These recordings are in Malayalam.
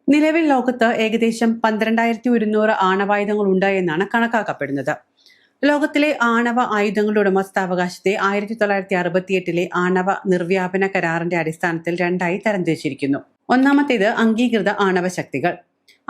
നിലവിൽ ലോകത്ത് ഏകദേശം 12,100 ആണവായുധങ്ങളുണ്ട് എന്നാണ് കണക്കാക്കപ്പെടുന്നത്. ലോകത്തിലെ ആണവ ആയുധങ്ങളുടെ ഉടമസ്ഥാവകാശത്തെ 1968 ആണവ നിർവ്യാപന കരാറിന്റെ അടിസ്ഥാനത്തിൽ രണ്ടായി തരംതിരിച്ചിരിക്കുന്നു. ഒന്നാമത്തേത് അംഗീകൃത ആണവ ശക്തികൾ.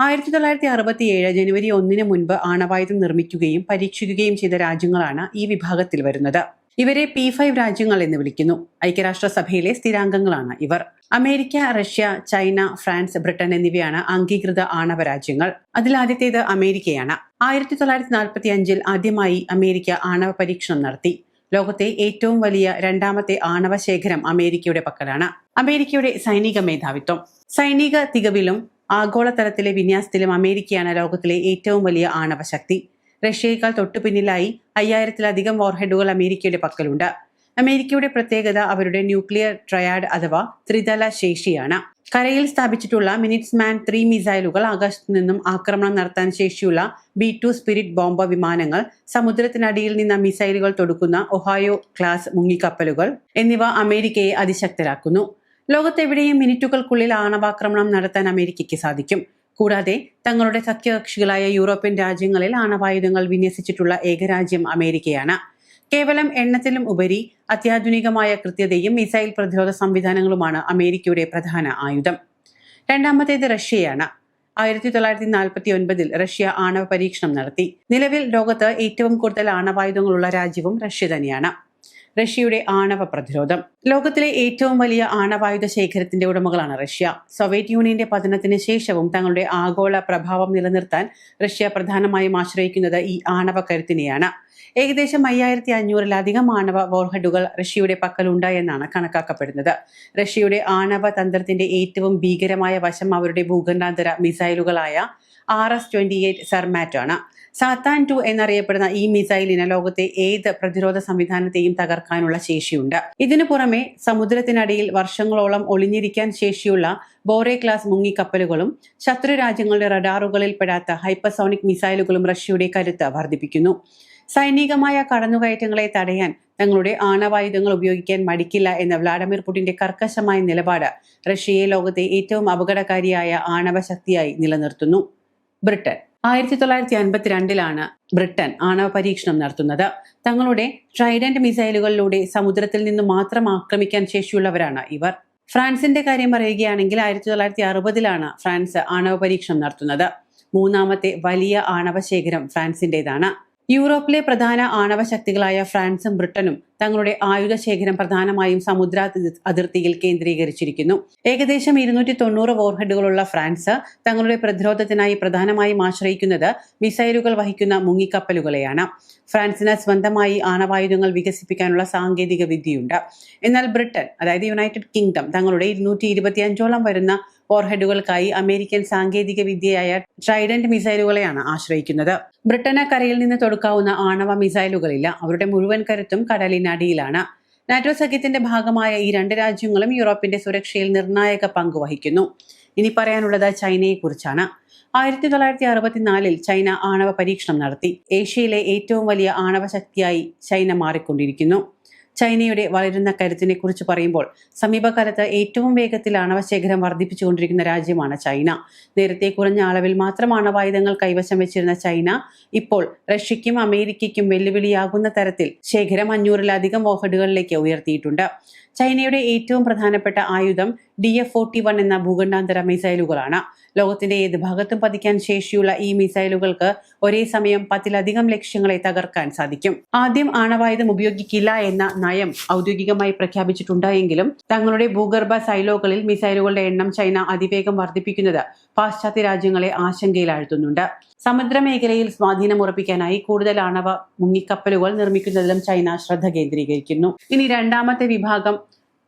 1967 ജനുവരി 1 മുൻപ് ആണവായുധം നിർമ്മിക്കുകയും പരീക്ഷിക്കുകയും ചെയ്ത രാജ്യങ്ങളാണ് ഈ വിഭാഗത്തിൽ വരുന്നത്. ഇവരെ P5 രാജ്യങ്ങൾ എന്ന് വിളിക്കുന്നു. ഐക്യരാഷ്ട്രസഭയിലെ സ്ഥിരാംഗങ്ങളാണ് ഇവർ. America, Russia, China, France, Britain എന്നിവയാണ് അംഗീകൃത ആണവ രാജ്യങ്ങൾ. അതിലാദ്യത്തേത് അമേരിക്കയാണ്. 1945 ആദ്യമായി അമേരിക്ക ആണവ പരീക്ഷണം നടത്തി. ലോകത്തെ ഏറ്റവും വലിയ രണ്ടാമത്തെ ആണവ ശേഖരം അമേരിക്കയുടെ പക്കലാണ്. അമേരിക്കയുടെ സൈനിക മേധാവിത്വം. സൈനിക തികവിലും ആഗോളതലത്തിലെ വിന്യാസത്തിലും അമേരിക്കയാണ് ലോകത്തിലെ ഏറ്റവും വലിയ ആണവ ശക്തി. റഷ്യയേക്കാൾ തൊട്ടുപിന്നിലായി 5000-ലധികം വാർഹെഡുകൾ അമേരിക്കയുടെ പക്കലുണ്ട്. അമേരിക്കയുടെ പ്രത്യേകത അവരുടെ ന്യൂക്ലിയർ ട്രയാഡ് അഥവാ ത്രിതല ശേഷിയാണ്. കരയിൽ സ്ഥാപിച്ചിട്ടുള്ള മിനിറ്റ്സ്മാൻ 3 മിസൈലുകൾ, ആകാശത്തു നിന്നും ആക്രമണം നടത്താൻ ശേഷിയുള്ള B-2 സ്പിരിറ്റ് ബോംബർ വിമാനങ്ങൾ, സമുദ്രത്തിനടിയിൽ നിന്ന് മിസൈലുകൾ തൊടുക്കുന്ന ഒഹായോ ക്ലാസ് മുങ്ങിക്കപ്പലുകൾ എന്നിവ അമേരിക്കയെ അതിശക്തരാക്കുന്നു. ലോകത്തെവിടെയും മിനിറ്റുകൾക്കുള്ളിൽ ആണവാക്രമണം നടത്താൻ അമേരിക്കയ്ക്ക് സാധിക്കും. കൂടാതെ തങ്ങളുടെ സഖ്യകക്ഷികളായ യൂറോപ്യൻ രാജ്യങ്ങളിൽ ആണവായുധങ്ങൾ വിന്യസിച്ചിട്ടുള്ള ഏക രാജ്യം അമേരിക്കയാണ്. കേവലം എണ്ണത്തിലും ഉപരി അത്യാധുനികമായ കൃത്യതയും മിസൈൽ പ്രതിരോധ സംവിധാനങ്ങളുമാണ് അമേരിക്കയുടെ പ്രധാന ആയുധം. രണ്ടാമത്തേത് റഷ്യയാണ്. 1949 റഷ്യ ആണവ പരീക്ഷണം നടത്തി. നിലവിൽ ലോകത്ത് ഏറ്റവും കൂടുതൽ ആണവായുധങ്ങളുള്ള രാജ്യവും റഷ്യ തന്നെയാണ്. റഷ്യയുടെ ആണവ പ്രതിരോധം. ലോകത്തിലെ ഏറ്റവും വലിയ ആണവായുധ ശേഖരത്തിന്റെ ഉടമകളാണ് റഷ്യ. സോവിയറ്റ് യൂണിയന്റെ പതനത്തിന് ശേഷവും തങ്ങളുടെ ആഗോള പ്രഭാവം നിലനിർത്താൻ റഷ്യ പ്രധാനമായും ആശ്രയിക്കുന്നത് ഈ ആണവ കരുത്തിനെയാണ്. ഏകദേശം 5500-ലധികം ആണവ വാർഹെഡുകൾ റഷ്യയുടെ പക്കലുണ്ട് എന്നാണ് കണക്കാക്കപ്പെടുന്നത്. റഷ്യയുടെ ആണവ തന്ത്രത്തിന്റെ ഏറ്റവും ഭീകരമായ വശം അവരുടെ ഭൂഖണ്ഡാന്തര മിസൈലുകളായ RS-28 സർമാറ്റ് ആണ്. സാത്താൻ 2 എന്നറിയപ്പെടുന്ന ഈ മിസൈലിന് ലോകത്തെ ഏത് പ്രതിരോധ സംവിധാനത്തെയും തകർക്കാനുള്ള ശേഷിയുണ്ട്. ഇതിനു പുറമെ സമുദ്രത്തിനടിയിൽ വർഷങ്ങളോളം ഒളിഞ്ഞിരിക്കാൻ ശേഷിയുള്ള ബോറെ ക്ലാസ് മുങ്ങിക്കപ്പലുകളും ശത്രു രാജ്യങ്ങളുടെ റഡാറുകളിൽ പെടാത്ത ഹൈപ്പർസോണിക് മിസൈലുകളും റഷ്യയുടെ കരുത്ത് വർദ്ധിപ്പിക്കുന്നു. സൈനികമായ കടന്നുകയറ്റങ്ങളെ തടയാൻ തങ്ങളുടെ ആണവായുധങ്ങൾ ഉപയോഗിക്കാൻ മടിക്കില്ല എന്ന വ്ളാഡിമിർ പുടിന്റെ കർക്കശമായ നിലപാട് റഷ്യയെ ലോകത്തെ ഏറ്റവും അപകടകാരിയായ ആണവ ശക്തിയായി നിലനിർത്തുന്നു. ബ്രിട്ടൻ. 1952 ബ്രിട്ടൻ ആണവ പരീക്ഷണം നടത്തുന്നത്. തങ്ങളുടെ ട്രൈഡന്റ് മിസൈലുകളിലൂടെ സമുദ്രത്തിൽ നിന്ന് മാത്രം ആക്രമിക്കാൻ ശേഷിയുള്ളവരാണ് ഇവർ. ഫ്രാൻസിന്റെ കാര്യം പറയുകയാണെങ്കിൽ 1960 ഫ്രാൻസ് ആണവ പരീക്ഷണം നടത്തുന്നത്. മൂന്നാമത്തെ വലിയ ആണവ ശേഖരം ഫ്രാൻസിന്റേതാണ്. യൂറോപ്പിലെ പ്രധാന ആണവ ശക്തികളായ ഫ്രാൻസും ബ്രിട്ടനും തങ്ങളുടെ ആയുധ ശേഖരം പ്രധാനമായും സമുദ്ര അതിർത്തിയിൽ കേന്ദ്രീകരിച്ചിരിക്കുന്നു. ഏകദേശം 290 വാർഹെഡുകളുള്ള ഫ്രാൻസ് തങ്ങളുടെ പ്രതിരോധത്തിനായി പ്രധാനമായും ആശ്രയിക്കുന്നത് മിസൈലുകൾ വഹിക്കുന്ന മുങ്ങിക്കപ്പലുകളെയാണ്. ഫ്രാൻസിന് സ്വന്തമായി ആണവായുധങ്ങൾ വികസിപ്പിക്കാനുള്ള സാങ്കേതിക വിദ്യയുണ്ട്. എന്നാൽ ബ്രിട്ടൻ, അതായത് യുണൈറ്റഡ് കിങ്ഡം, തങ്ങളുടെ 225ഓളം വരുന്ന വാർഹെഡുകൾക്കായി അമേരിക്കൻ സാങ്കേതിക വിദ്യയായ ട്രൈഡന്റ് മിസൈലുകളെയാണ് ആശ്രയിക്കുന്നത്. ബ്രിട്ടന് കരയിൽ നിന്ന് തൊടുക്കാവുന്ന ആണവ മിസൈലുകളില്ല. അവരുടെ മുഴുവൻ കരുത്തും കടലിനടിയിലാണ്. നാറ്റോ സഖ്യത്തിന്റെ ഭാഗമായ ഈ രണ്ട് രാജ്യങ്ങളും യൂറോപ്പിന്റെ സുരക്ഷയിൽ നിർണായക പങ്ക് വഹിക്കുന്നു. ഇനി പറയാനുള്ളത് ചൈനയെ കുറിച്ചാണ്. 1964 ചൈന ആണവ പരീക്ഷണം നടത്തി. ഏഷ്യയിലെ ഏറ്റവും വലിയ ആണവ ശക്തിയായി ചൈന മാറിക്കൊണ്ടിരിക്കുന്നു. ചൈനയുടെ വളരുന്ന കരുത്തിനെ കുറിച്ച് പറയുമ്പോൾ സമീപകാലത്ത് ഏറ്റവും വേഗത്തിൽ ആണവശേഖരം വർദ്ധിപ്പിച്ചുകൊണ്ടിരിക്കുന്ന രാജ്യമാണ് ചൈന. നേരത്തെ കുറഞ്ഞ അളവിൽ മാത്രം ആണവായുധങ്ങൾ കൈവശം വെച്ചിരുന്ന ചൈന ഇപ്പോൾ റഷ്യയ്ക്കും അമേരിക്കയ്ക്കും വെല്ലുവിളിയാകുന്ന തരത്തിൽ ശേഖരം 500-ലധികം വാർഹെഡുകളിലേക്ക് ഉയർത്തിയിട്ടുണ്ട്. ചൈനയുടെ ഏറ്റവും പ്രധാനപ്പെട്ട ആയുധം DF-41 എന്ന ഭൂഖണ്ഡാന്തര മിസൈലുകളാണ്. ലോകത്തിന്റെ ഏത് ഭാഗത്തും പതിക്കാൻ ശേഷിയുള്ള ഈ മിസൈലുകൾക്ക് ഒരേ സമയം 10-ലധികം ലക്ഷ്യങ്ങളെ തകർക്കാൻ സാധിക്കും. ആദ്യം ആണവായുധം ഉപയോഗിക്കില്ല എന്ന നയം ഔദ്യോഗികമായി പ്രഖ്യാപിച്ചിട്ടുണ്ട് എങ്കിലും തങ്ങളുടെ ഭൂഗർഭ സൈലോകളിൽ മിസൈലുകളുടെ എണ്ണം ചൈന അതിവേഗം വർദ്ധിപ്പിക്കുന്നത് പാശ്ചാത്യ രാജ്യങ്ങളെ ആശങ്കയിലാഴ്ത്തുന്നുണ്ട്. സമുദ്രമേഖലയിൽ സ്വാധീനം ഉറപ്പിക്കാനായി കൂടുതൽ ആണവ മുങ്ങിക്കപ്പലുകൾ നിർമ്മിക്കുന്നതിലും ചൈന ശ്രദ്ധ കേന്ദ്രീകരിക്കുന്നു. ഇനി രണ്ടാമത്തെ വിഭാഗം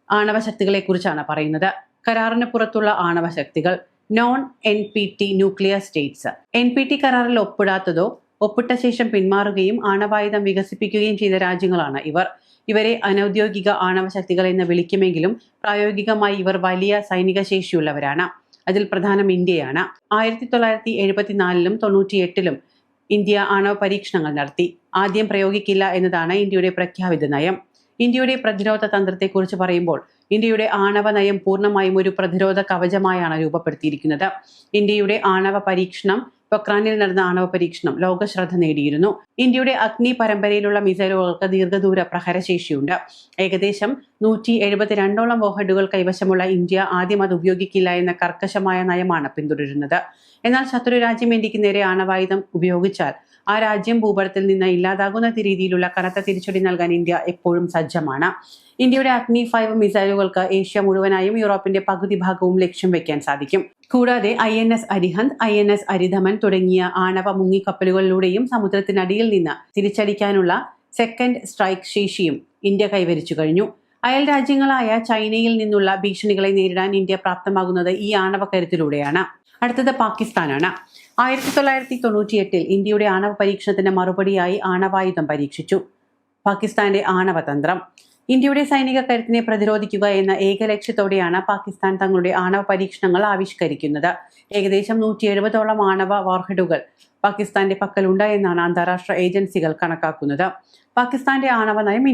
ആണവ ശക്തികളെ കുറിച്ചാണ് പറയുന്നത്. കരാറിന് പുറത്തുള്ള ആണവ ശക്തികൾ. Non NPT nuclear States. NPT കരാറിൽ ഒപ്പിടാത്തതോ ഒപ്പിട്ട ശേഷം പിന്മാറുകയും ആണവായുധം വികസിപ്പിക്കുകയും ചെയ്ത രാജ്യങ്ങളാണ് ഇവർ. ഇവരെ അനൌദ്യോഗിക ആണവ ശക്തികൾ എന്ന് വിളിക്കുമെങ്കിലും പ്രായോഗികമായി ഇവർ വലിയ സൈനിക ശേഷിയുള്ളവരാണ്. അതിൽ പ്രധാനം ഇന്ത്യയാണ്. 1974 98 ഇന്ത്യ ആണവ പരീക്ഷണങ്ങൾ നടത്തി. ആദ്യം പ്രയോഗിക്കില്ല എന്നതാണ് ഇന്ത്യയുടെ പ്രഖ്യാപിത നയം. ഇന്ത്യയുടെ പ്രതിരോധ തന്ത്രത്തെക്കുറിച്ച് പറയുമ്പോൾ ഇന്ത്യയുടെ ആണവ നയം പൂർണ്ണമായും ഒരു പ്രതിരോധ കവചമായാണ് രൂപപ്പെടുത്തിയിരിക്കുന്നത്. ഇന്ത്യയുടെ ആണവ പരീക്ഷണം പൊക്രാനിൽ നടന്ന ആണവ പരീക്ഷണം ലോക ശ്രദ്ധ നേടിയിരുന്നു. ഇന്ത്യയുടെ അഗ്നി പരമ്പരയിലുള്ള മിസൈലുകൾക്ക് ദീർഘദൂര പ്രഹരശേഷിയുണ്ട്. ഏകദേശം 172ഓളം വോഹഡുകൾ കൈവശമുള്ള ഇന്ത്യ ആദ്യം അത് ഉപയോഗിക്കില്ല എന്ന കർക്കശമായ നയമാണ് പിന്തുടരുന്നത്. എന്നാൽ ശത്രു രാജ്യം ഇന്ത്യക്ക് നേരെ ആണവായുധം ഉപയോഗിച്ചാൽ ആ രാജ്യം ഭൂപടത്തിൽ നിന്ന് ഇല്ലാതാകുന്ന രീതിയിലുള്ള കനത്ത തിരിച്ചടി നൽകാൻ ഇന്ത്യ എപ്പോഴും സജ്ജമാണ്. ഇന്ത്യയുടെ അഗ്നി 5 മിസൈലുകൾക്ക് ഏഷ്യ മുഴുവനായും യൂറോപ്പിന്റെ പകുതി ഭാഗവും ലക്ഷ്യം വെക്കാൻ സാധിക്കും. കൂടാതെ INS അരിഹന്ത്, INS അരിധമൻ തുടങ്ങിയ ആണവ മുങ്ങിക്കപ്പലുകളിലൂടെയും സമുദ്രത്തിനടിയിൽ നിന്ന് തിരിച്ചടിക്കാനുള്ള സെക്കൻഡ് സ്ട്രൈക്ക് ശേഷിയും ഇന്ത്യ കൈവരിച്ചു കഴിഞ്ഞു. അയൽ രാജ്യങ്ങളായ ചൈനയിൽ നിന്നുള്ള ഭീഷണികളെ നേരിടാൻ ഇന്ത്യ പ്രാപ്തമാകുന്നത് ഈ ആണവ കരുത്തിലൂടെയാണ്. അടുത്തത് പാകിസ്ഥാനാണ്. 1998 ഇന്ത്യയുടെ ആണവ പരീക്ഷണത്തിന് മറുപടിയായി ആണവായുധം പരീക്ഷിച്ചു. പാകിസ്ഥാന്റെ ആണവതന്ത്രം. ഇന്ത്യയുടെ സൈനിക കരുത്തിനെ പ്രതിരോധിക്കുക എന്ന ഏക ലക്ഷ്യത്തോടെയാണ് പാകിസ്ഥാൻ തങ്ങളുടെ ആണവ പരീക്ഷണങ്ങൾ ആവിഷ്കരിക്കുന്നത്. ഏകദേശം 170ഓളം ആണവ വാർഹെഡുകൾ പാകിസ്ഥാന്റെ പക്കലുണ്ട് എന്നാണ് അന്താരാഷ്ട്ര ഏജൻസികൾ കണക്കാക്കുന്നത്. പാകിസ്ഥാന്റെ ആണവ നയം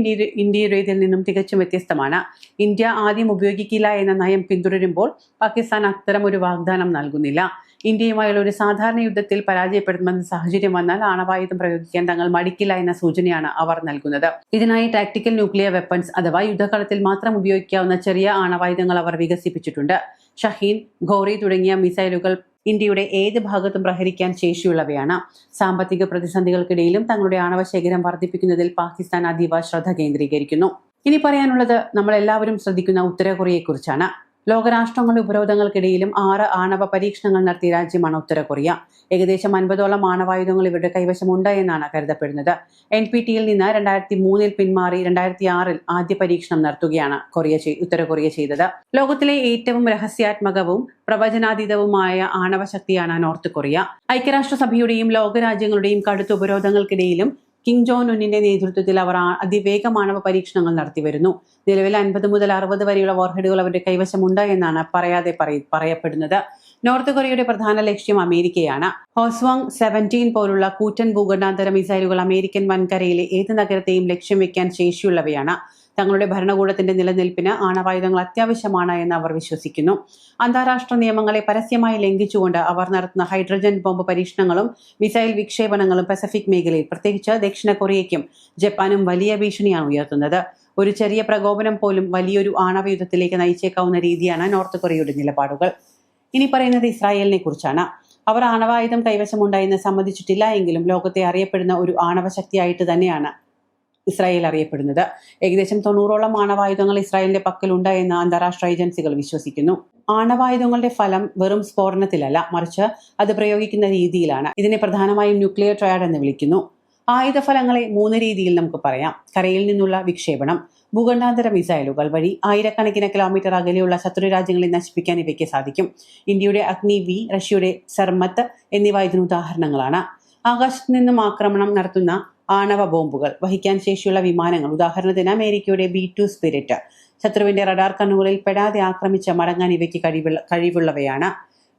ഇന്ത്യയുടേതിൽ നിന്നും തികച്ചും വ്യത്യസ്തമാണ്. ഇന്ത്യ ആദ്യം ഉപയോഗിക്കില്ല എന്ന നയം പിന്തുടരുമ്പോൾ പാകിസ്ഥാൻ അത്തരം ഒരു വാഗ്ദാനം നൽകുന്നില്ല. ഇന്ത്യയുമായുള്ള ഒരു സാധാരണ യുദ്ധത്തിൽ പരാജയപ്പെടുമെന്ന സാഹചര്യം വന്നാൽ ആണവായുധം പ്രയോഗിക്കാൻ തങ്ങൾ മടിക്കില്ല എന്ന സൂചനയാണ് അവർ നൽകുന്നത്. ഇതിനായി ടാക്ടിക്കൽ ന്യൂക്ലിയർ വെപ്പൺസ് അഥവാ യുദ്ധകളത്തിൽ മാത്രം ഉപയോഗിക്കാവുന്ന ചെറിയ ആണവായുധങ്ങൾ അവർ വികസിപ്പിച്ചിട്ടുണ്ട്. ഷഹീൻ, ഘോറി തുടങ്ങിയ മിസൈലുകൾ ഇന്ത്യയുടെ ഏത് ഭാഗത്തും പ്രഹരിക്കാൻ ശേഷിയുള്ളവയാണ്. സാമ്പത്തിക പ്രതിസന്ധികൾക്കിടയിലും തങ്ങളുടെ ആണവ ശേഖരം വർദ്ധിപ്പിക്കുന്നതിൽ പാകിസ്ഥാൻ അതീവ ശ്രദ്ധ കേന്ദ്രീകരിക്കുന്നു. ഇനി പറയാനുള്ളത് നമ്മൾ എല്ലാവരും ശ്രദ്ധിക്കുന്ന ഉത്തര കൊറിയയെക്കുറിച്ചാണ്. ലോകരാഷ്ട്രങ്ങളുടെ ഉപരോധങ്ങൾക്കിടയിലും 6 ആണവ പരീക്ഷണങ്ങൾ നടത്തിയ രാജ്യമാണ് ഉത്തര കൊറിയ. ഏകദേശം 50ഓളം ആണവായുധങ്ങൾ ഇവരുടെ കൈവശമുണ്ട് എന്നാണ് കരുതപ്പെടുന്നത്. NPTയിൽ നിന്ന് 2003 പിന്മാറി 2006 ആദ്യ പരീക്ഷണം നടത്തുകയാണ് ഉത്തര കൊറിയ ചെയ്തത്. ലോകത്തിലെ ഏറ്റവും രഹസ്യാത്മകവും പ്രവചനാതീതവുമായ ആണവശക്തിയാണ് നോർത്ത് കൊറിയ. ഐക്യരാഷ്ട്രസഭയുടെയും ലോകരാജ്യങ്ങളുടെയും കടുത്ത ഉപരോധങ്ങൾക്കിടയിലും കിം ജോങ് ഉന്നിന്റെ നേതൃത്വത്തിൽ അവർ അതിവേഗം ആണവ പരീക്ഷണങ്ങൾ നടത്തിവരുന്നു. നിലവിൽ 50 മുതൽ 60 വരെയുള്ള വാർഹെഡുകൾ അവരുടെ കൈവശമുണ്ട് എന്നാണ് പറയപ്പെടുന്നത്. നോർത്ത് കൊറിയയുടെ പ്രധാന ലക്ഷ്യം അമേരിക്കയാണ്. ഹോസ്വാങ് 17 പോലുള്ള കൂറ്റൻ ഭൂഖണ്ഡാന്തര മിസൈലുകൾ അമേരിക്കൻ വൻകരയിലെ ഏത് നഗരത്തെയും ലക്ഷ്യം വെക്കാൻ ശേഷിയുള്ളവയാണ്. തങ്ങളുടെ ഭരണകൂടത്തിന്റെ നിലനിൽപ്പിന് ആണവായുധങ്ങൾ അത്യാവശ്യമാണ് എന്ന് അവർ വിശ്വസിക്കുന്നു. അന്താരാഷ്ട്ര നിയമങ്ങളെ പരസ്യമായി ലംഘിച്ചുകൊണ്ട് അവർ നടത്തുന്ന ഹൈഡ്രജൻ ബോംബ് പരീക്ഷണങ്ങളും മിസൈൽ വിക്ഷേപണങ്ങളും പസഫിക് മേഖലയിൽ പ്രത്യേകിച്ച് ദക്ഷിണ കൊറിയയ്ക്കും ജപ്പാനും വലിയ ഭീഷണിയാണ് ഉയർത്തുന്നത്. ഒരു ചെറിയ പ്രകോപനം പോലും വലിയൊരു ആണവ യുദ്ധത്തിലേക്ക് നയിച്ചേക്കാവുന്ന രീതിയാണ് നോർത്ത് കൊറിയയുടെ നിലപാടുകൾ. ഇനി പറയുന്നത് ഇസ്രായേലിനെ കുറിച്ചാണ്. അവർ ആണവായുധം കൈവശമുണ്ടായെന്ന് സമ്മതിച്ചിട്ടില്ല എങ്കിലും ലോകത്തെ അറിയപ്പെടുന്ന ഒരു ആണവ ശക്തിയായിട്ട് തന്നെയാണ് ഇസ്രായേൽ അറിയപ്പെടുന്നത്. ഏകദേശം 90ഓളം ആണവായുധങ്ങൾ ഇസ്രായേലിന്റെ പക്കലുണ്ട് എന്ന് അന്താരാഷ്ട്ര ഏജൻസികൾ വിശ്വസിക്കുന്നു. ആണവായുധങ്ങളുടെ ഫലം വെറും സ്ഫോടനത്തിലല്ല, മറിച്ച് അത് പ്രയോഗിക്കുന്ന രീതിയിലാണ്. ഇതിനെ പ്രധാനമായും ന്യൂക്ലിയർ ട്രയാഡ് എന്ന് വിളിക്കുന്നു. ആയുധഫലങ്ങളെ 3 രീതിയിൽ നമുക്ക് പറയാം. കരയിൽ നിന്നുള്ള വിക്ഷേപണം, ഭൂഖണ്ഡാന്തര മിസൈലുകൾ വഴി ആയിരക്കണക്കിന് കിലോമീറ്റർ അകലെയുള്ള ശത്രു രാജ്യങ്ങളെ നശിപ്പിക്കാൻ ഇവയ്ക്ക് സാധിക്കും. ഇന്ത്യയുടെ അഗ്നി V, റഷ്യയുടെ സർമത്ത് എന്നിവ ഇതിന് ഉദാഹരണങ്ങളാണ്. ആകാശത്ത് നിന്നും ആക്രമണം നടത്തുന്ന ആണവ ബോംബുകൾ വഹിക്കാൻ ശേഷിയുള്ള വിമാനങ്ങൾ, ഉദാഹരണത്തിന് അമേരിക്കയുടെ B-2 സ്പിരിറ്റ്, ശത്രുവിന്റെ റഡാർ കണ്ണുകളിൽ പെടാതെ ആക്രമിച്ച് മടങ്ങാൻ ഇവയ്ക്ക് കഴിവുള്ളവയാണ്.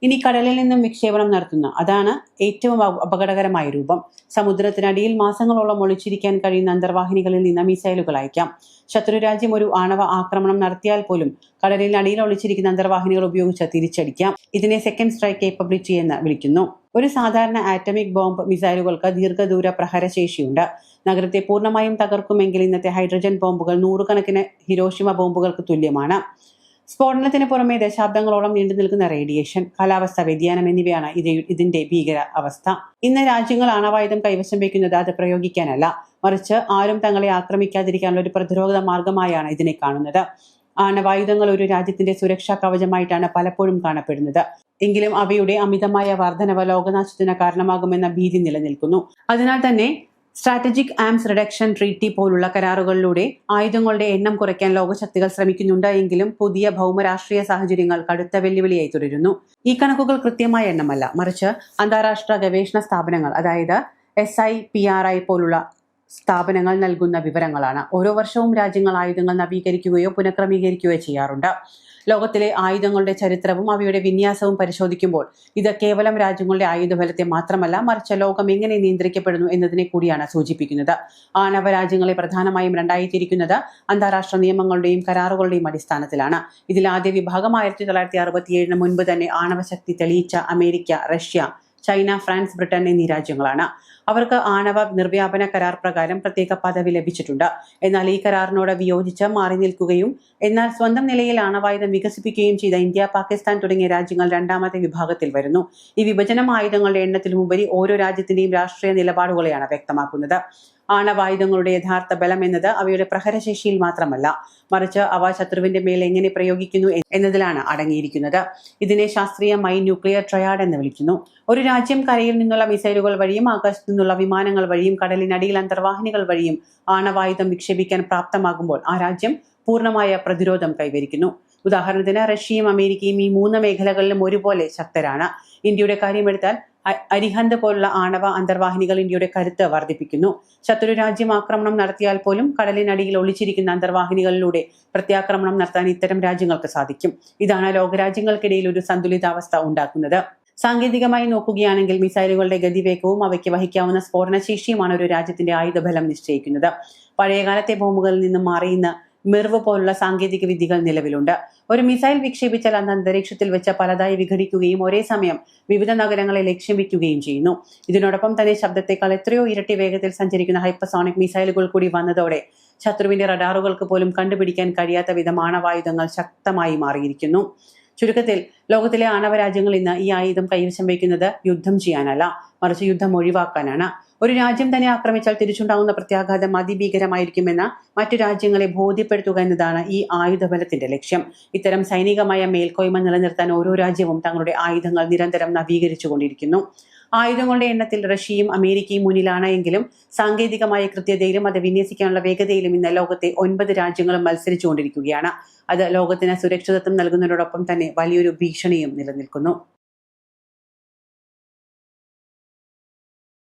ഇനി കടലിൽ നിന്നും വിക്ഷേപണം നടത്തുന്ന, അതാണ് ഏറ്റവും അപകടകരമായ രൂപം. സമുദ്രത്തിനടിയിൽ മാസങ്ങളോളം ഒളിച്ചിരിക്കാൻ കഴിയുന്ന അന്തർവാഹിനികളിൽ നിന്ന് മിസൈലുകൾ അയക്കാം. ശത്രുരാജ്യം ഒരു ആണവ ആക്രമണം നടത്തിയാൽ പോലും കടലിനടിയിൽ ഒളിച്ചിരിക്കുന്ന അന്തർവാഹിനികൾ ഉപയോഗിച്ച് തിരിച്ചടിക്കാം. ഇതിനെ സെക്കൻഡ് സ്ട്രൈക്ക് കേപ്പബിലിറ്റി എന്ന് വിളിക്കുന്നു. ഒരു സാധാരണ ആറ്റമിക് ബോംബ് മിസൈലുകൾക്ക് ദീർഘദൂര പ്രഹരശേഷിയുണ്ട്. നഗരത്തെ പൂർണ്ണമായും തകർക്കുമെങ്കിൽ ഇന്നത്തെ ഹൈഡ്രജൻ ബോംബുകൾ 100 കണക്കിന് ഹിരോഷിമ ബോംബുകൾക്ക് തുല്യമാണ്. സ്ഫോടനത്തിന് പുറമെ ദശാബ്ദങ്ങളോളം നീണ്ടു നിൽക്കുന്ന റേഡിയേഷൻ, കാലാവസ്ഥാ വ്യതിയാനം എന്നിവയാണ് ഇതിന്റെ ഭീകര അവസ്ഥ. ഇന്ന് രാജ്യങ്ങൾ ആണവായുധം കൈവശം വയ്ക്കുന്നത് അത് പ്രയോഗിക്കാനല്ല, മറിച്ച് ആരും തങ്ങളെ ആക്രമിക്കാതിരിക്കാനുള്ള ഒരു പ്രതിരോധ മാർഗമായാണ് ഇതിനെ കാണുന്നത്. ആണവായുധങ്ങൾ ഒരു രാജ്യത്തിന്റെ സുരക്ഷാ കവചമായിട്ടാണ് പലപ്പോഴും കാണപ്പെടുന്നത്. എങ്കിലും അവയുടെ അമിതമായ വർധനവ് ലോകനാശത്തിന് കാരണമാകുമെന്ന ഭീതി നിലനിൽക്കുന്നു. അതിനാൽ തന്നെ സ്ട്രാറ്റജിക് ആംസ് റിഡക്ഷൻ ട്രീറ്റി പോലുള്ള കരാറുകളിലൂടെ ആയുധങ്ങളുടെ എണ്ണം കുറയ്ക്കാൻ ലോകശക്തികൾ ശ്രമിക്കുന്നുണ്ട് എങ്കിലും പുതിയ ഭൗമരാഷ്ട്രീയ സാഹചര്യങ്ങൾ കടുത്ത വെല്ലുവിളിയായി തുടരുന്നു. ഈ കണക്കുകൾ കൃത്യമായ എണ്ണമല്ല, മറിച്ച് അന്താരാഷ്ട്ര ഗവേഷണ സ്ഥാപനങ്ങൾ, അതായത് SIPRI പോലുള്ള സ്ഥാപനങ്ങൾ നൽകുന്ന വിവരങ്ങളാണ്. ഓരോ വർഷവും രാജ്യങ്ങൾ ആയുധങ്ങൾ നവീകരിക്കുകയോ പുനഃക്രമീകരിക്കുകയോ ചെയ്യാറുണ്ട്. ലോകത്തിലെ ആയുധങ്ങളുടെ ചരിത്രവും അവയുടെ വിന്യാസവും പരിശോധിക്കുമ്പോൾ ഇത് കേവലം രാജ്യങ്ങളുടെ ആയുധബലത്തെ മാത്രമല്ല, മറിച്ച് ലോകം എങ്ങനെ നിയന്ത്രിക്കപ്പെടുന്നു എന്നതിനെ കൂടിയാണ് സൂചിപ്പിക്കുന്നത്. ആണവ രാജ്യങ്ങളെ പ്രധാനമായും രണ്ടായി തിരിക്കുന്നത് അന്താരാഷ്ട്ര നിയമങ്ങളുടെയും കരാറുകളുടെയും അടിസ്ഥാനത്തിലാണ്. ഇതിൽ ആദ്യ വിഭാഗം 1967 മുൻപ് തന്നെ ആണവശക്തി തെളിയിച്ച America, Russia, China, France, Britain എന്നീ രാജ്യങ്ങളാണ്. അവർക്ക് ആണവ നിർവ്യാപന കരാർ പ്രകാരം പ്രത്യേക പദവി ലഭിച്ചിട്ടുണ്ട്. എന്നാൽ ഈ കരാറിനോട് വിയോജിച്ച് മാറി നിൽക്കുകയും എന്നാൽ സ്വന്തം നിലയിൽ ആണവായുധം വികസിപ്പിക്കുകയും ചെയ്ത ഇന്ത്യ, പാകിസ്ഥാൻ തുടങ്ങിയ രാജ്യങ്ങൾ രണ്ടാമത്തെ വിഭാഗത്തിൽ വരുന്നു. ഈ വിഭജനം ആയുധങ്ങളുടെ എണ്ണത്തിലുമുപരി ഓരോ രാജ്യത്തിന്റെയും രാഷ്ട്രീയ നിലപാടുകളെയാണ് വ്യക്തമാക്കുന്നത്. ആണവായുധങ്ങളുടെ യഥാർത്ഥ ബലം എന്നത് അവയുടെ പ്രഹരശേഷിയിൽ മാത്രമല്ല, മറിച്ച് അവ ശത്രുവിന്റെ മേൽ എങ്ങനെ പ്രയോഗിക്കുന്നു എന്നതിലാണ് അടങ്ങിയിരിക്കുന്നത്. ഇതിനെ ശാസ്ത്രീയമായി ന്യൂക്ലിയർ ട്രയാഡ് എന്ന് വിളിക്കുന്നു. ഒരു രാജ്യം കരയിൽ നിന്നുള്ള മിസൈലുകൾ വഴിയും ആകാശത്തു നിന്നുള്ള വിമാനങ്ങൾ വഴിയും കടലിനടിയിൽ അന്തർവാഹിനികൾ വഴിയും ആണവായുധം വിക്ഷേപിക്കാൻ പ്രാപ്തമാകുമ്പോൾ ആ രാജ്യം പൂർണ്ണമായ പ്രതിരോധം കൈവരിക്കുന്നു. ഉദാഹരണത്തിന് റഷ്യയും അമേരിക്കയും ഈ 3 മേഖലകളിലും ഒരുപോലെ ശക്തരാണ്. ഇന്ത്യയുടെ കാര്യമെടുത്താൽ അരിഹന്ത് പോലുള്ള ആണവ അന്തർവാഹിനികൾ ഇന്ത്യയുടെ കരുത്ത് വർദ്ധിപ്പിക്കുന്നു. ശത്രു രാജ്യം ആക്രമണം നടത്തിയാൽ പോലും കടലിനടിയിൽ ഒളിച്ചിരിക്കുന്ന അന്തർവാഹിനികളിലൂടെ പ്രത്യാക്രമണം നടത്താൻ ഇത്തരം രാജ്യങ്ങൾക്ക് സാധിക്കും. ഇതാണ് ലോകരാജ്യങ്ങൾക്കിടയിൽ ഒരു സന്തുലിതാവസ്ഥ ഉണ്ടാക്കുന്നത്. സാങ്കേതികമായി നോക്കുകയാണെങ്കിൽ മിസൈലുകളുടെ ഗതിവേഗവും അവയ്ക്ക് വഹിക്കാവുന്ന സ്ഫോടനശേഷിയുമാണ് ഒരു രാജ്യത്തിന്റെ ആയുധബലം നിശ്ചയിക്കുന്നത്. പഴയകാലത്തെ ബോംബുകളിൽ നിന്നും മാറി ഇന്ന് മിർവ് പോലുള്ള സാങ്കേതിക വിദ്യകൾ നിലവിലുണ്ട്. ഒരു മിസൈൽ വിക്ഷേപിച്ചാൽ അത് അന്തരീക്ഷത്തിൽ വെച്ച് പലതായി വിഘടിക്കുകയും ഒരേ സമയം വിവിധ നഗരങ്ങളെ ലക്ഷ്യം വയ്ക്കുകയും ചെയ്യുന്നു. ഇതിനോടൊപ്പം തന്നെ ശബ്ദത്തെക്കാൾ എത്രയോ ഇരട്ടി വേഗത്തിൽ സഞ്ചരിക്കുന്ന ഹൈപ്പർസോണിക് മിസൈലുകൾ കൂടി വന്നതോടെ ശത്രുവിന്റെ റഡാറുകൾക്ക് പോലും കണ്ടുപിടിക്കാൻ കഴിയാത്ത വിധം ആണവായുധങ്ങൾ ശക്തമായി മാറിയിരിക്കുന്നു. ചുരുക്കത്തിൽ ലോകത്തിലെ ആണവ രാജ്യങ്ങൾ ഇന്ന് ഈ ആയുധം കൈവശം വയ്ക്കുന്നത് യുദ്ധം ചെയ്യാനല്ല, മറിച്ച് യുദ്ധം ഒഴിവാക്കാനാണ്. ഒരു രാജ്യം തന്നെ ആക്രമിച്ചാൽ തിരിച്ചുണ്ടാകുന്ന പ്രത്യാഘാതം അതിഭീകരമായിരിക്കുമെന്ന് മറ്റു രാജ്യങ്ങളെ ബോധ്യപ്പെടുത്തുക എന്നതാണ് ഈ ആയുധബലത്തിന്റെ ലക്ഷ്യം. ഇത്തരം സൈനികമായ മേൽക്കോയ്മ നിലനിർത്താൻ ഓരോ രാജ്യവും തങ്ങളുടെ ആയുധങ്ങൾ നിരന്തരം നവീകരിച്ചുകൊണ്ടിരിക്കുന്നു. ആയുധങ്ങളുടെ എണ്ണത്തിൽ റഷ്യയും അമേരിക്കയും മുന്നിലാണ് എങ്കിലും സാങ്കേതികമായ കൃത്യതയിലും അത് വിന്യസിക്കാനുള്ള വേഗതയിലും ഇന്ന് ലോകത്തെ 9 രാജ്യങ്ങളും മത്സരിച്ചുകൊണ്ടിരിക്കുകയാണ്. അത് ലോകത്തിന് സുരക്ഷിതത്വം നൽകുന്നതിനോടൊപ്പം തന്നെ വലിയൊരു ഭീഷണിയും നിലനിൽക്കുന്നു.